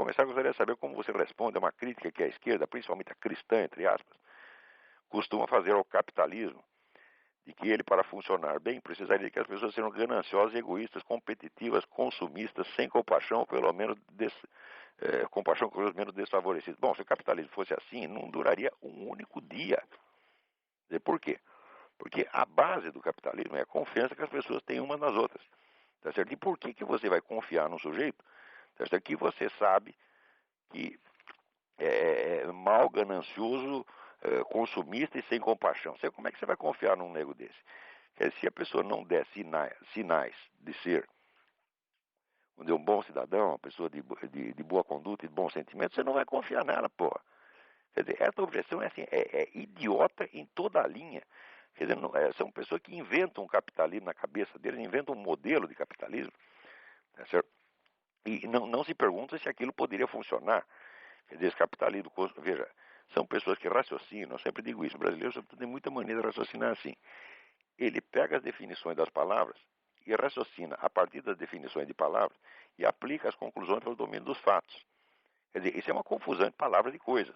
começar, gostaria de saber como você responde a uma crítica que a esquerda, principalmente a cristã, entre aspas, costuma fazer ao capitalismo, de que ele, para funcionar bem, precisaria que as pessoas sejam gananciosas, egoístas, competitivas, consumistas, sem compaixão, pelo menos compaixão com os menos desfavorecidos. Bom, se o capitalismo fosse assim, não duraria um único dia. E por quê? Porque a base do capitalismo é a confiança que as pessoas têm umas nas outras. Tá certo? E por que você vai confiar num sujeito, tá certo? Que você sabe que é mal, ganancioso, consumista e sem compaixão? Como é que você vai confiar num nego desse? Se a pessoa não der sinais de ser um bom cidadão, uma pessoa de boa conduta e de bom sentimento, você não vai confiar nela, porra. Quer dizer, essa objeção é assim, é idiota em toda a linha. Quer dizer, são pessoas que inventam um capitalismo na cabeça deles, inventam um modelo de capitalismo, tá certo? E não se perguntam se aquilo poderia funcionar. Quer dizer, esse capitalismo, veja, são pessoas que raciocinam, eu sempre digo isso, o brasileiro tem muita mania de raciocinar assim. Ele pega as definições das palavras e raciocina a partir das definições de palavras e aplica as conclusões pelo domínio dos fatos. Quer dizer, isso é uma confusão de palavras e coisas.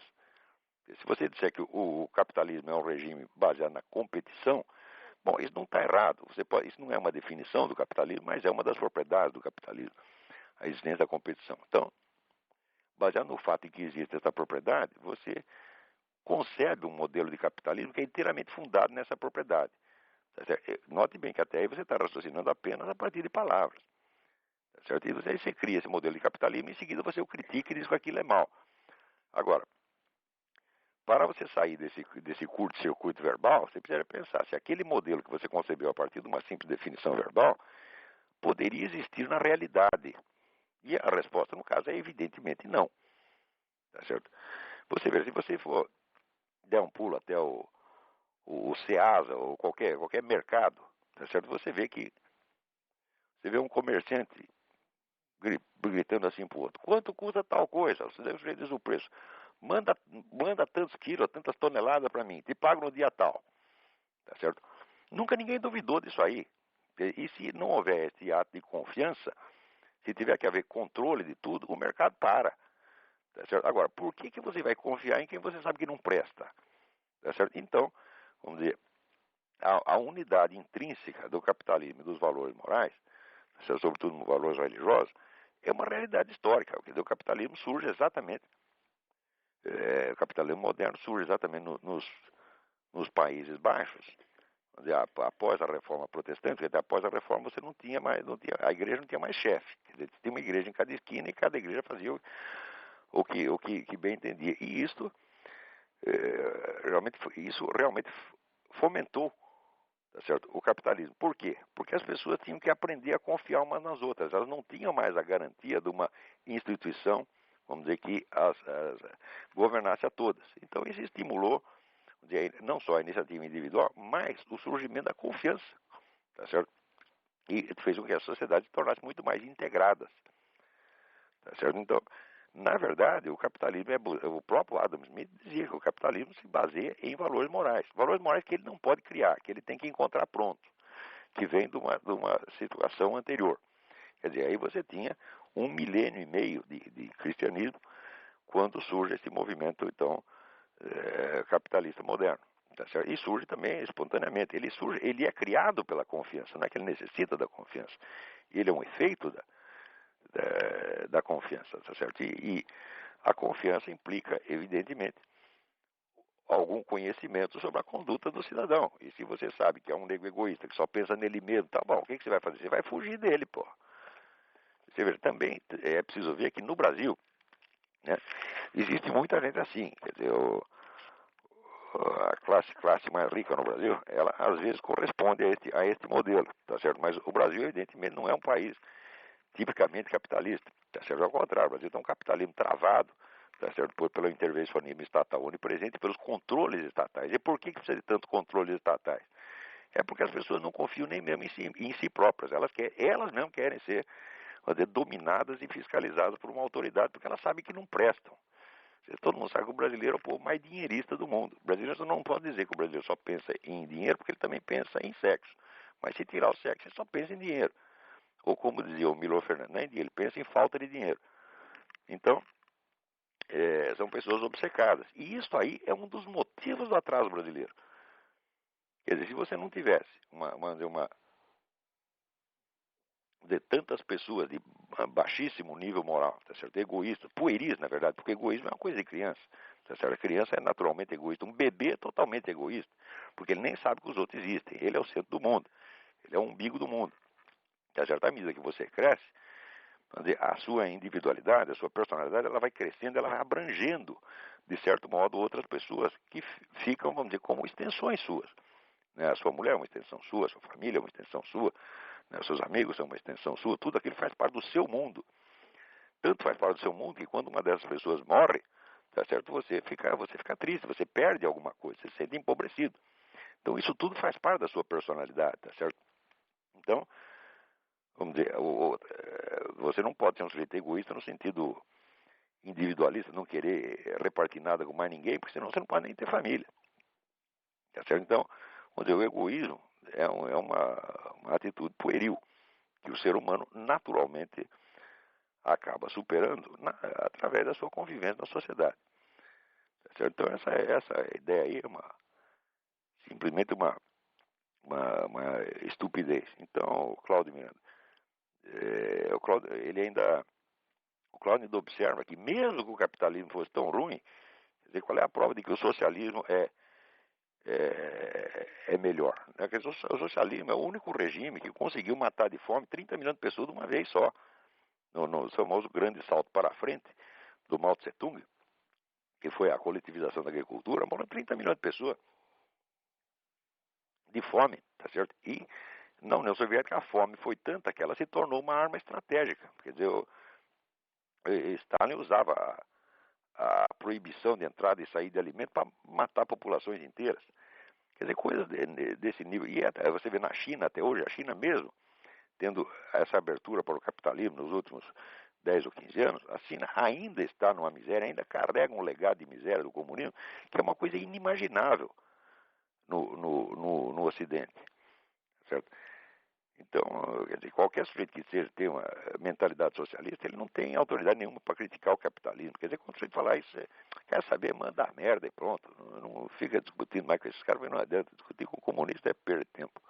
Se você disser que o capitalismo é um regime baseado na competição, bom, isso não está errado. Isso não é uma definição do capitalismo, mas é uma das propriedades do capitalismo, a existência da competição. Então, baseado no fato de que existe essa propriedade, você concebe um modelo de capitalismo que é inteiramente fundado nessa propriedade. Note bem que até aí você está raciocinando apenas a partir de palavras. Tá certo? E você cria esse modelo de capitalismo e em seguida você o critica e diz que aquilo é mal. Agora, para você sair desse curto-circuito verbal, você precisa pensar se aquele modelo que você concebeu a partir de uma simples definição verbal poderia existir na realidade. E a resposta, no caso, é evidentemente não. Tá certo? Você vê, se você for der um pulo até o Ceasa ou qualquer mercado, tá certo? Você vê um comerciante gritando assim pro outro: quanto custa tal coisa? Você diz o preço. Manda tantos quilos, tantas toneladas para mim, te pago no dia tal. Tá certo? Nunca ninguém duvidou disso aí. E se não houver esse ato de confiança, se tiver que haver controle de tudo, o mercado para. Tá certo? Agora, por que você vai confiar em quem você sabe que não presta? Tá certo? Então, vamos dizer, a unidade intrínseca do capitalismo e dos valores morais, sobretudo nos valores religiosos, é uma realidade histórica. O capitalismo surge exatamente, o capitalismo moderno surge exatamente nos Países Baixos, após a reforma protestante, porque após a reforma você a igreja não tinha mais chefe. Quer dizer, tinha uma igreja em cada esquina e cada igreja fazia o que bem entendia. E isso realmente fomentou, tá certo, o capitalismo. Por quê? Porque as pessoas tinham que aprender a confiar umas nas outras. Elas não tinham mais a garantia de uma instituição, vamos dizer, que governasse a todas. Então isso estimulou não só a iniciativa individual, mas o surgimento da confiança, tá certo? E fez com que as sociedades se tornassem muito mais integradas, tá certo? Então, na verdade, o capitalismo o próprio Adam Smith dizia que o capitalismo se baseia em valores morais que ele não pode criar, que ele tem que encontrar pronto, que vem de uma situação anterior. Quer dizer, aí você tinha 1,5 milênio de cristianismo quando surge esse movimento, então, capitalista moderno. Tá certo? E surge também espontaneamente. Ele é criado pela confiança, não é que ele necessita da confiança. Ele é um efeito da confiança, tá certo? E a confiança implica, evidentemente, algum conhecimento sobre a conduta do cidadão. E se você sabe que é um nego egoísta, que só pensa nele mesmo, tá bom, o que você vai fazer? Você vai fugir dele, pô. Você vê, também é preciso ver que no Brasil, né, existe muita gente assim. Quer dizer, a classe mais rica no Brasil, ela às vezes corresponde a este modelo, tá certo? Mas o Brasil, evidentemente, não é um país tipicamente capitalista, tá certo? Ao contrário, o Brasil tem um capitalismo travado, tá certo? Pelo intervencionismo estatal onipresente e pelos controles estatais. E por que precisa de tanto controles estatais? É porque as pessoas não confiam nem mesmo em si próprias. Elas mesmo querem ser dominadas e fiscalizadas por uma autoridade, porque elas sabem que não prestam. Todo mundo sabe que o brasileiro é o povo mais dinheirista do mundo. O brasileiro não pode dizer que o brasileiro só pensa em dinheiro, porque ele também pensa em sexo. Mas se tirar o sexo, ele só pensa em dinheiro. Ou como dizia o Milor Fernandes, ele pensa em falta de dinheiro. Então, são pessoas obcecadas. E isso aí é um dos motivos do atraso brasileiro. Quer dizer, se você não tivesse de tantas pessoas de baixíssimo nível moral, tá certo? Egoístas, pueris, na verdade, porque egoísmo é uma coisa de criança, tá certo? A criança é naturalmente egoísta, um bebê é totalmente egoísta, porque ele nem sabe que os outros existem, ele é o centro do mundo, ele é o umbigo do mundo, tá certo? À medida que você cresce, a sua individualidade, a sua personalidade, ela vai crescendo, ela vai abrangendo, de certo modo, outras pessoas que ficam, vamos dizer, como extensões suas. Né? A sua mulher é uma extensão sua, a sua família é uma extensão sua, né? Os seus amigos são uma extensão sua, tudo aquilo faz parte do seu mundo. Tanto faz parte do seu mundo que quando uma dessas pessoas morre, tá certo? Você fica triste, você perde alguma coisa, você se sente empobrecido. Então isso tudo faz parte da sua personalidade, tá certo? Então, vamos dizer, você não pode ser um sujeito egoísta no sentido individualista, não querer repartir nada com mais ninguém, porque senão você não pode nem ter família. Tá certo? Então, vamos dizer, o egoísmo é uma atitude pueril que o ser humano naturalmente acaba superando através da sua convivência na sociedade. Tá certo? Então, essa ideia aí é simplesmente uma estupidez. Então, o Cláudio Miranda, o Cláudio ainda observa que mesmo que o capitalismo fosse tão ruim, quer dizer, qual é a prova de que o socialismo é melhor? Né? Quer dizer, o socialismo é o único regime que conseguiu matar de fome 30 milhões de pessoas de uma vez só. No famoso grande salto para a frente do Mao Tse Tung, que foi a coletivização da agricultura, morreram 30 milhões de pessoas de fome, tá certo? E na União Soviética a fome foi tanta que ela se tornou uma arma estratégica. Quer dizer, Stalin usava a proibição de entrada e saída de alimento para matar populações inteiras. Quer dizer, coisas desse nível. E você vê na China até hoje, a China mesmo, tendo essa abertura para o capitalismo nos últimos 10 ou 15 anos, a China ainda está numa miséria, ainda carrega um legado de miséria do comunismo, que é uma coisa inimaginável no Ocidente. Certo? Então, quer dizer, qualquer sujeito que seja ter uma mentalidade socialista, ele não tem autoridade nenhuma para criticar o capitalismo. Quer dizer, quando o sujeito falar isso, quer saber, manda a merda e pronto. Não fica discutindo mais com esses caras, porque não adianta discutir com o comunista, é perder tempo.